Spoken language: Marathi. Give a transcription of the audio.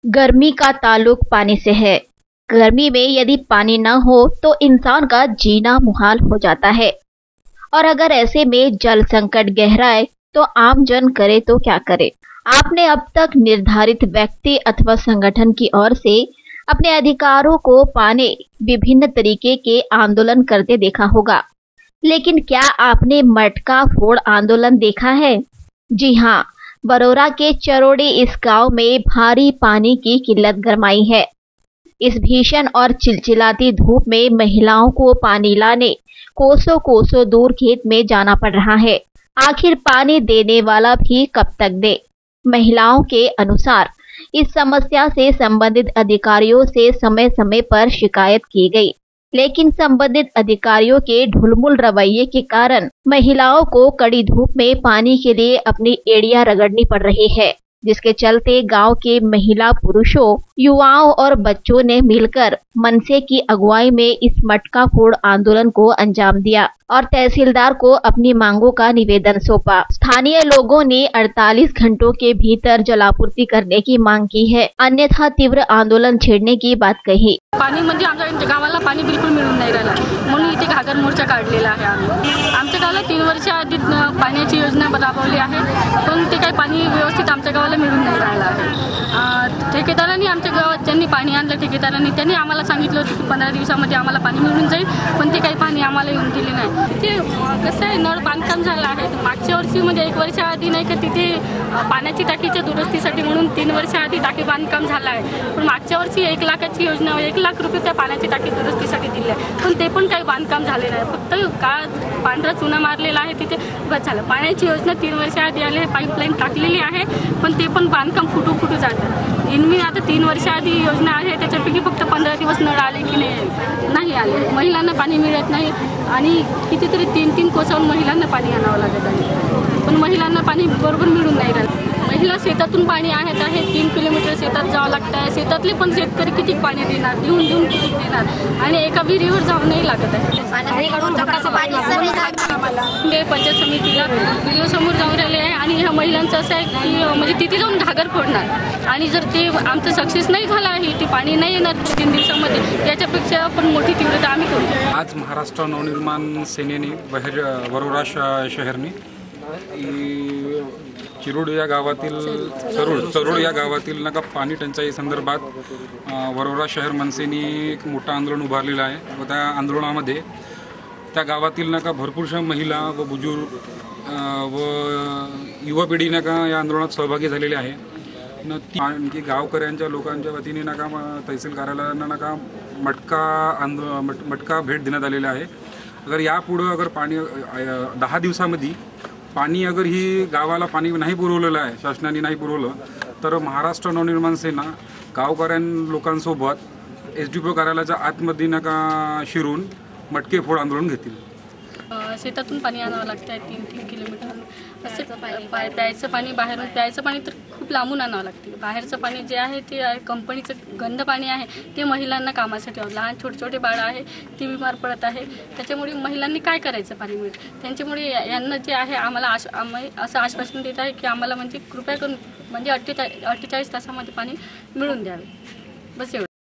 गर्मी का ताल्लुक पानी से है। गर्मी में यदि पानी न हो तो इंसान का जीना मुहाल हो जाता है। और अगर ऐसे में जल संकट गहराए तो आम जन करे तो क्या करे। आपने अब तक निर्धारित व्यक्ति अथवा संगठन की ओर से अपने अधिकारों को पाने विभिन्न तरीके के आंदोलन करते देखा होगा, लेकिन क्या आपने मटका फोड़ आंदोलन देखा है? जी हाँ, बरोरा के चरोड़े इस गांव में भारी पानी की किल्लत गरमाई है। इस भीषण और चिलचिलाती धूप में महिलाओं को पानी लाने कोसों कोसों दूर खेत में जाना पड़ रहा है। आखिर पानी देने वाला भी कब तक दे? महिलाओं के अनुसार इस समस्या से संबंधित अधिकारियों से समय समय पर शिकायत की गई, लेकिन संबंधित अधिकारियों के ढुलमुल रवैये के कारण महिलाओं को कड़ी धूप में पानी के लिए अपनी एड़ियां रगड़नी पड़ रही है, जिसके चलते गांव के महिला, पुरुषों, युवाओं और बच्चों ने मिलकर मनसे की अगुवाई में इस मटका फोड़ आंदोलन को अंजाम दिया और तहसीलदार को अपनी मांगों का निवेदन सौंपा। स्थानीय लोगों ने 48 घंटों के भीतर जलापूर्ति करने की मांग की है, अन्यथा तीव्र आंदोलन छेड़ने की बात कही। पाणी म्हणजे आमच्या गावाला पाणी बिलकुल मिळून नाही राहिला, म्हणून इथे घागर मोर्चा काढलेला आहे। आमच्या गावाला 3 वर्ष आधी पाण्याची योजना राबवली आहे, पण ते काही पाणी व्यवस्थित आमच्या गावाला मिळून नाही राहिलं आहे। ठेकेदारांनी आमच्या गावात ज्यांनी पाणी आणलं, ठेकेदारांनी त्यांनी आम्हाला सांगितलं होतं की 15 दिवसामध्ये आम्हाला पाणी मिळून जाईल, पण ते काही पाणी आम्हाला येऊन दिले नाही। तिथे कसं आहे, नळ बांधकाम झालं आहे। मागच्या वर्षी म्हणजे 1 वर्ष आधी नाही का तिथे पाण्याची टाकीच्या दुरुस्तीसाठी म्हणून 3 वर्ष आधी टाकी बांधकाम झालं आहे, पण मागच्या वर्षी 1 लाखाची योजना 1 लाख रुपये त्या पाण्याची टाकी दुरुस्तीसाठी दिले, पण ते पण काही बांधकाम झाले नाही। फक्त का पांढरा चुना मारलेला आहे तिथे, बस झालं। पाण्याची योजना 3 वर्ष आधी आले, पाईपलाईन टाकलेली आहे, पण ते पण बांधकाम फुटू जातं। इनमी आता 3 वर्ष आधी योजना आहे, त्याच्यापैकी फक्त 15 दिवस नळ आले की नाही आले। महिलांना पाणी मिळत नाही आणि कितीतरी 3-3 कोसावून महिलांना पाणी आणावं लागत आहे, पण महिलांना पाणी बरोबर मिळून नाही राहिलं। महिला शेतातून पाणी आणत आहे, 3 किलोमीटर शेतात जावं लागतं आहे। शेतातले पण शेतकरी किती पाणी देणार, देऊन किती देणार, आणि एका विहिरीवर जाऊन नाही लागत आहे। पंचायत समितीला व्हिडिओ समोर जाऊन राहिले आहे आणि ह्या महिलांचं असं आहे की म्हणजे तिथे जाऊन घागर फोडणार, आणि जर ते आमचं सक्सेस नाही झालं आहे, ते पाणी नाही येणार 3 दिवसामध्ये, याच्यापेक्षा पण मोठी तीव्रता आम्ही करू। आज महाराष्ट्र नवनिर्माण सेनेने बरोरा शहरने चिरोड या गावातील चरोड या गावातील नका पाणी टंचाई संदर्भात बरोरा शहर मनसेने एक मोठं आंदोलन उभारलेलं आहे व त्या आंदोलनामध्ये त्या गावातील नका भरपूरशा महिला व बुजुर्ग व युवा पिढी नका या आंदोलनात सहभागी झालेले आहे। आणखी गावकऱ्यांच्या लोकांच्या वतीने नका तहसील कार्यालयांना नका मटका भेट देण्यात आलेला आहे। अगर यापुढे अगर पाणी 10 दिवसामध्ये पाणी अगर ही गावाला पाणी नाही पुरवलेलं आहे, शासनाने नाही पुरवलं, तर महाराष्ट्र नवनिर्माण सेना गावकऱ्यां लोकांसोबत SDPO कार्यालयाच्या आतमध्ये नका शिरून मटके फोड आंदोलन घेतील। शेतातून पाणी आणावं लागतं आहे 3-3 किलोमीटर, असं प्यायचं पाणी बाहेरून, प्यायचं पाणी तर खूप लांबून आणावं लागते। बाहेरचं पाणी जे आहे ते कंपनीचं गंद पाणी आहे, ते महिलांना कामासाठी लहान छोटे बाळं आहे, ती बिमार पडत आहे, त्याच्यामुळे महिलांनी काय करायचं पाणी मिळेल, त्यांच्यामुळे यांना जे आहे आम्हाला असं आश्वासन देत आहे की आम्हाला म्हणजे कृपया करून म्हणजे 48 तासामध्ये पाणी मिळून द्यावे, बस एवढं।